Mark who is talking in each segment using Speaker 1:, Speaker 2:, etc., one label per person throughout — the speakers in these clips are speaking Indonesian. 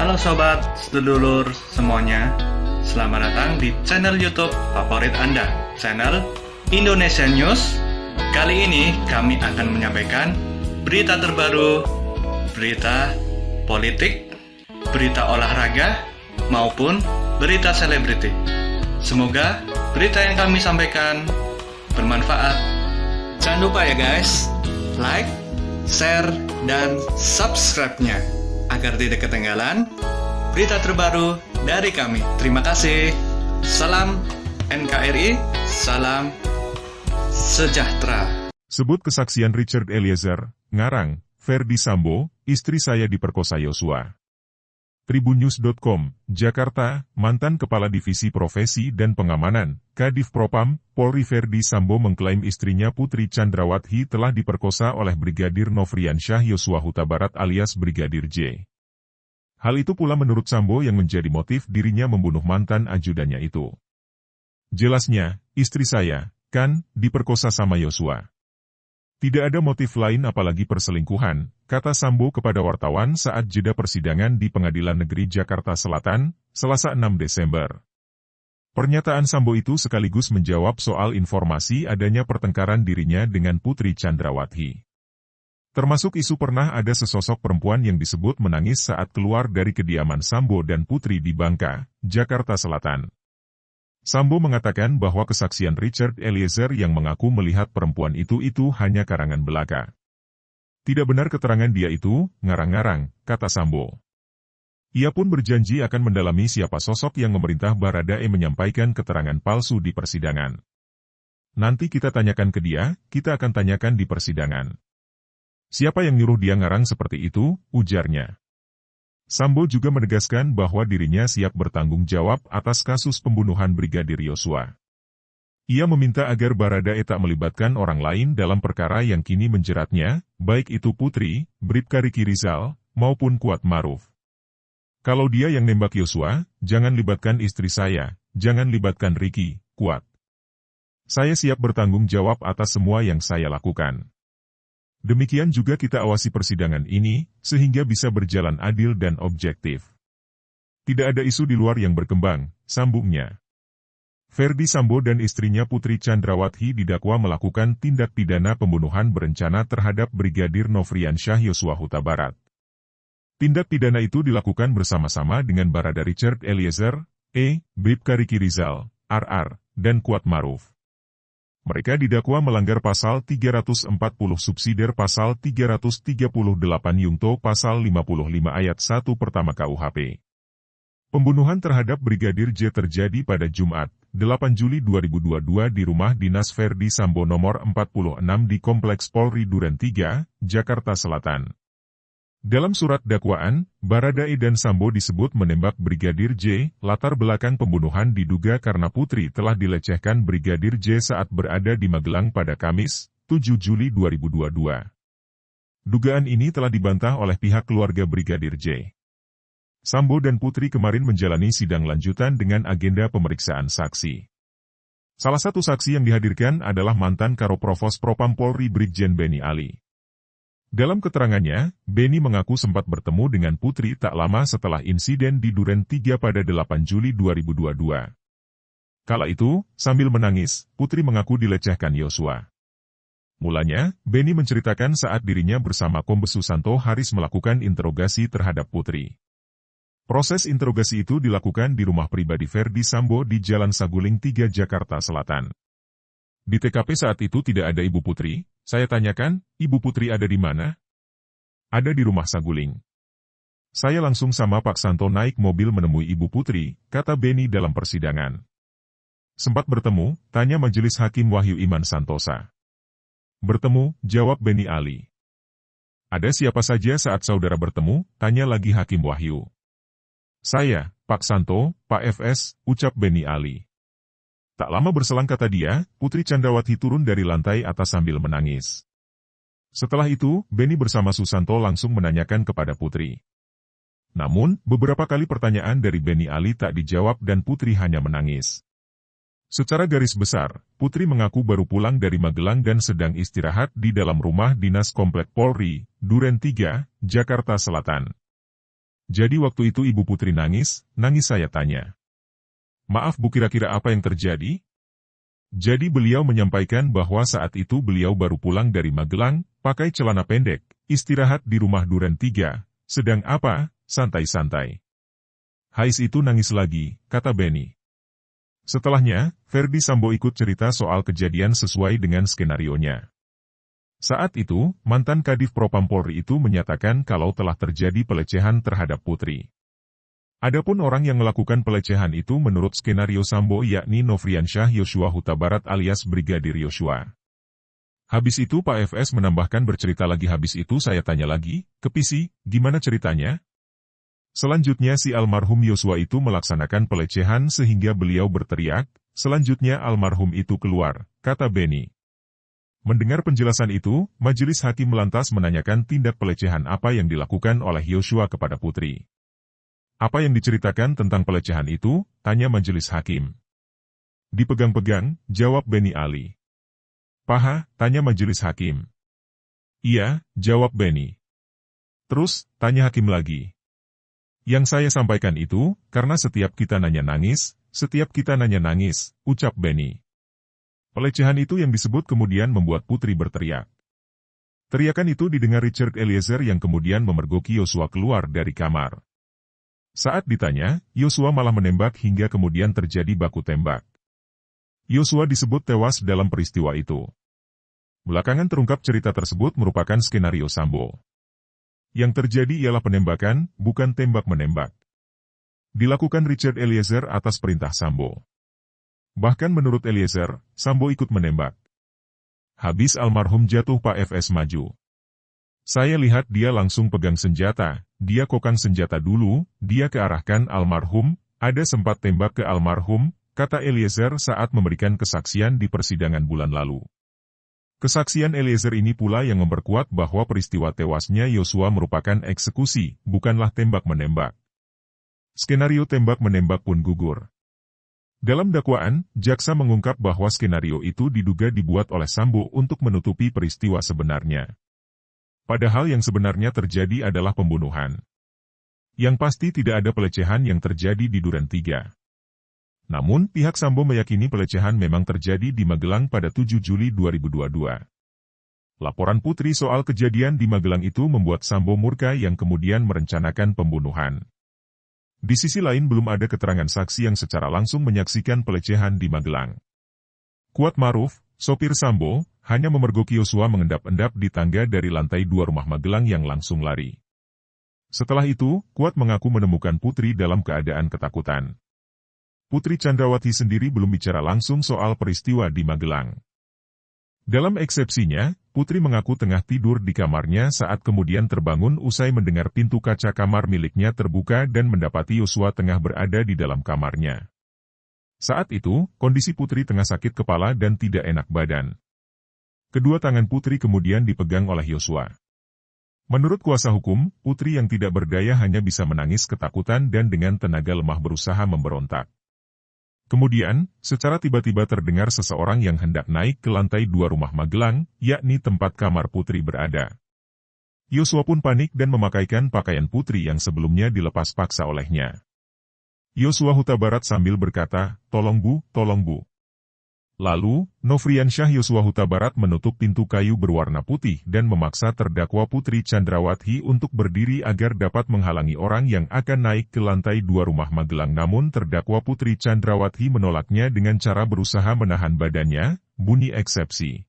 Speaker 1: Halo sobat, sedulur semuanya. Selamat datang di channel YouTube favorit Anda, channel Indonesia News. Kali ini kami akan menyampaikan berita terbaru, berita politik, berita olahraga, maupun berita selebriti. Semoga berita yang kami sampaikan bermanfaat. Jangan lupa ya guys, like, share, dan subscribe-nya agar tidak ketinggalan berita terbaru dari kami. Terima kasih. Salam NKRI, salam sejahtera.
Speaker 2: Sebut kesaksian Richard Eliezer, ngarang, Ferdy Sambo, istri saya diperkosa Yosua. Tribunnews.com, Jakarta, mantan Kepala Divisi Profesi dan Pengamanan, Kadif Propam, Polri Ferdy Sambo mengklaim istrinya Putri Chandrawati telah diperkosa oleh Brigadir Nofriansyah Yosua Huta Barat alias Brigadir J. Hal itu pula menurut Sambo yang menjadi motif dirinya membunuh mantan ajudannya itu. Jelasnya, istri saya, kan, diperkosa sama Yosua. Tidak ada motif lain apalagi perselingkuhan, kata Sambo kepada wartawan saat jeda persidangan di Pengadilan Negeri Jakarta Selatan, Selasa 6 Desember. Pernyataan Sambo itu sekaligus menjawab soal informasi adanya pertengkaran dirinya dengan Putri Chandrawati. Termasuk isu pernah ada sesosok perempuan yang disebut menangis saat keluar dari kediaman Sambo dan Putri di Bangka, Jakarta Selatan. Sambo mengatakan bahwa kesaksian Richard Eliezer yang mengaku melihat perempuan itu hanya karangan belaka. Tidak benar keterangan dia itu, ngarang-ngarang, kata Sambo. Ia pun berjanji akan mendalami siapa sosok yang memerintah Baradae menyampaikan keterangan palsu di persidangan. Nanti kita tanyakan ke dia, kita akan tanyakan di persidangan. Siapa yang nyuruh dia ngarang seperti itu, ujarnya. Sambo juga menegaskan bahwa dirinya siap bertanggung jawab atas kasus pembunuhan Brigadir Yosua. Ia meminta agar Baradae tak melibatkan orang lain dalam perkara yang kini menjeratnya, baik itu Putri, Bribka Riki Rizal, maupun Kuat Maruf. Kalau dia yang nembak Yosua, jangan libatkan istri saya, jangan libatkan Riki, Kuat. Saya siap bertanggung jawab atas semua yang saya lakukan. Demikian juga kita awasi persidangan ini, sehingga bisa berjalan adil dan objektif. Tidak ada isu di luar yang berkembang, sambungnya. Ferdy Sambo dan istrinya Putri Chandrawati didakwa melakukan tindak pidana pembunuhan berencana terhadap Brigadir Nofriansyah Yosua Huta Barat. Tindak pidana itu dilakukan bersama-sama dengan Barada Richard Eliezer, Bribka Riki Rizal, RR, dan Kuat Maruf. Mereka didakwa melanggar pasal 340 subsidiar pasal 338 Yungto pasal 55 ayat 1 pertama KUHP. Pembunuhan terhadap Brigadir J terjadi pada Jumat, 8 Juli 2022 di rumah dinas Ferdy Sambo nomor 46 di Kompleks Polri Duren 3, Jakarta Selatan. Dalam surat dakwaan, Baradae dan Sambo disebut menembak Brigadir J, latar belakang pembunuhan diduga karena Putri telah dilecehkan Brigadir J saat berada di Magelang pada Kamis, 7 Juli 2022. Dugaan ini telah dibantah oleh pihak keluarga Brigadir J. Sambo dan Putri kemarin menjalani sidang lanjutan dengan agenda pemeriksaan saksi. Salah satu saksi yang dihadirkan adalah mantan Karoprovos Propam Polri Brigjen Beni Ali. Dalam keterangannya, Beni mengaku sempat bertemu dengan Putri tak lama setelah insiden di Duren 3 pada 8 Juli 2022. Kala itu, sambil menangis, Putri mengaku dilecehkan Yosua. Mulanya, Beni menceritakan saat dirinya bersama Kombes Susanto Haris melakukan interogasi terhadap Putri. Proses interogasi itu dilakukan di rumah pribadi Ferdy Sambo di Jalan Saguling 3 Jakarta Selatan. Di TKP saat itu tidak ada Ibu Putri. Saya tanyakan, Ibu Putri ada di mana? Ada di rumah Saguling. Saya langsung sama Pak Santo naik mobil menemui Ibu Putri, kata Beni dalam persidangan. Sempat bertemu, tanya Majelis Hakim Wahyu Iman Santosa. Bertemu, jawab Beni Ali. Ada siapa saja saat saudara bertemu, tanya lagi Hakim Wahyu. Saya, Pak Santo, Pak FS, ucap Beni Ali. Tak lama berselang kata dia, Putri Chandrawati turun dari lantai atas sambil menangis. Setelah itu, Beni bersama Susanto langsung menanyakan kepada Putri. Namun, beberapa kali pertanyaan dari Beni Ali tak dijawab dan Putri hanya menangis. Secara garis besar, Putri mengaku baru pulang dari Magelang dan sedang istirahat di dalam rumah dinas Komplek Polri, Duren 3, Jakarta Selatan. Jadi waktu itu Ibu Putri nangis saya tanya. Maaf Bu, kira-kira apa yang terjadi? Jadi beliau menyampaikan bahwa saat itu beliau baru pulang dari Magelang, pakai celana pendek, istirahat di rumah Duren 3, sedang apa, santai-santai. Hais itu nangis lagi, kata Benny. Setelahnya, Ferdi Sambo ikut cerita soal kejadian sesuai dengan skenarionya. Saat itu, mantan Kadif Propam Polri itu menyatakan kalau telah terjadi pelecehan terhadap Putri. Adapun orang yang melakukan pelecehan itu menurut skenario Sambo yakni Nofriansyah Yosua Huta Barat alias Brigadir Yosua. Habis itu Pak FS menambahkan bercerita lagi. Habis itu saya tanya lagi, ke PC, gimana ceritanya? Selanjutnya si almarhum Yosua itu melaksanakan pelecehan sehingga beliau berteriak, selanjutnya almarhum itu keluar, kata Benny. Mendengar penjelasan itu, majelis hakim lantas menanyakan tindak pelecehan apa yang dilakukan oleh Yosua kepada Putri. Apa yang diceritakan tentang pelecehan itu, tanya majelis hakim. Dipegang-pegang, jawab Benny Ali. Paha, tanya majelis hakim. Iya, jawab Benny. Terus, tanya hakim lagi. Yang saya sampaikan itu, karena setiap kita nanya nangis, ucap Benny. Pelecehan itu yang disebut kemudian membuat Putri berteriak. Teriakan itu didengar Richard Eliezer yang kemudian memergoki Yosua keluar dari kamar. Saat ditanya, Yosua malah menembak hingga kemudian terjadi baku tembak. Yosua disebut tewas dalam peristiwa itu. Belakangan terungkap cerita tersebut merupakan skenario Sambo. Yang terjadi ialah penembakan, bukan tembak-menembak. Dilakukan Richard Eliezer atas perintah Sambo. Bahkan menurut Eliezer, Sambo ikut menembak. Habis almarhum jatuh Pak FS maju. Saya lihat dia langsung pegang senjata, dia kokang senjata dulu, dia kearahkan almarhum, ada sempat tembak ke almarhum, kata Eliezer saat memberikan kesaksian di persidangan bulan lalu. Kesaksian Eliezer ini pula yang memperkuat bahwa peristiwa tewasnya Yosua merupakan eksekusi, bukanlah tembak-menembak. Skenario tembak-menembak pun gugur. Dalam dakwaan, jaksa mengungkap bahwa skenario itu diduga dibuat oleh Sambo untuk menutupi peristiwa sebenarnya. Padahal yang sebenarnya terjadi adalah pembunuhan. Yang pasti tidak ada pelecehan yang terjadi di Duren 3. Namun, pihak Sambo meyakini pelecehan memang terjadi di Magelang pada 7 Juli 2022. Laporan Putri soal kejadian di Magelang itu membuat Sambo murka yang kemudian merencanakan pembunuhan. Di sisi lain belum ada keterangan saksi yang secara langsung menyaksikan pelecehan di Magelang. Kuat Maruf, sopir Sambo, hanya memergoki Yosua mengendap-endap di tangga dari lantai 2 rumah Magelang yang langsung lari. Setelah itu, Kuat mengaku menemukan Putri dalam keadaan ketakutan. Putri Chandrawati sendiri belum bicara langsung soal peristiwa di Magelang. Dalam eksepsinya, Putri mengaku tengah tidur di kamarnya saat kemudian terbangun usai mendengar pintu kaca kamar miliknya terbuka dan mendapati Yosua tengah berada di dalam kamarnya. Saat itu, kondisi Putri tengah sakit kepala dan tidak enak badan. Kedua tangan Putri kemudian dipegang oleh Yosua. Menurut kuasa hukum, Putri yang tidak berdaya hanya bisa menangis ketakutan dan dengan tenaga lemah berusaha memberontak. Kemudian, secara tiba-tiba terdengar seseorang yang hendak naik ke lantai 2 rumah Magelang, yakni tempat kamar Putri berada. Yosua pun panik dan memakaikan pakaian Putri yang sebelumnya dilepas paksa olehnya. Yosua Huta Barat sambil berkata, "Tolong Bu, tolong Bu." Lalu, Nofriansyah Yosua Huta Barat menutup pintu kayu berwarna putih dan memaksa terdakwa Putri Chandrawati untuk berdiri agar dapat menghalangi orang yang akan naik ke lantai 2 rumah Magelang. Namun terdakwa Putri Chandrawati menolaknya dengan cara berusaha menahan badannya, bunyi eksepsi.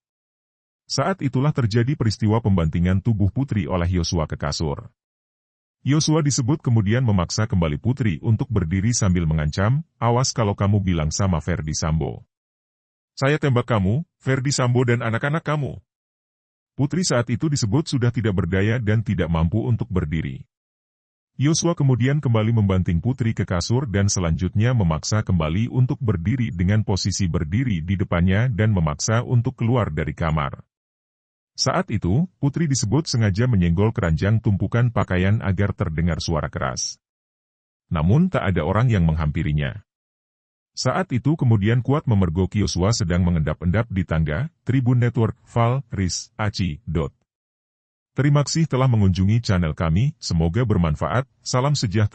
Speaker 2: Saat itulah terjadi peristiwa pembantingan tubuh Putri oleh Yosua ke kasur. Yosua disebut kemudian memaksa kembali Putri untuk berdiri sambil mengancam, "Awas kalau kamu bilang sama Ferdi Sambo. Saya tembak kamu, Ferdi Sambo dan anak-anak kamu." Putri saat itu disebut sudah tidak berdaya dan tidak mampu untuk berdiri. Yosua kemudian kembali membanting Putri ke kasur dan selanjutnya memaksa kembali untuk berdiri dengan posisi berdiri di depannya dan memaksa untuk keluar dari kamar. Saat itu, Putri disebut sengaja menyenggol keranjang tumpukan pakaian agar terdengar suara keras. Namun tak ada orang yang menghampirinya. Saat itu kemudian Kuat memergoki Yosua sedang mengendap-endap di tangga, Tribun Network, Val, Riz, Aci, Terima kasih telah mengunjungi channel kami, semoga bermanfaat, salam sejahtera.